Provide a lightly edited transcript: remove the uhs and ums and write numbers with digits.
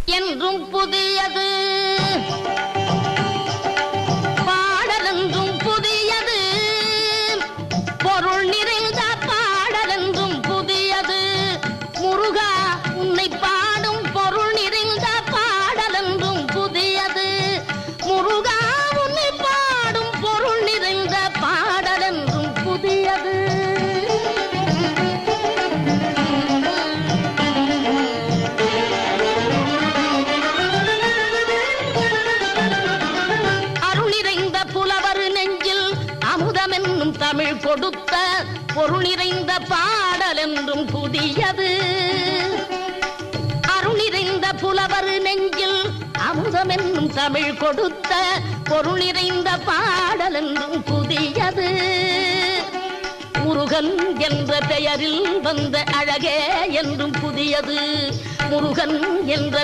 என்றும் புதியது, பாடலென்றும் புதியது, பொருள் நிறைந்த பாடலென்றும் புதியது. முருகா உன்னை பாடும் பொருள் நிறைந்த பாடலென்றும் புதியது. முருகா உன்னை பாடும் பொருள் நிறைந்த பாடலென்றும் புதியது. தமிழ் கொடுத்த பொருள் நிறைந்த பாடல் என்றும் புதியது. அருள் நிறைந்த புலவர் நெஞ்சில் அமுதம் என்னும் தமிழ் கொடுத்த பொருள் நிறைந்த பாடல் என்றும் புதியது. முருகன் என்ற பெயரில் வந்த அழகே என்றும் புதியது. முருகன் என்ற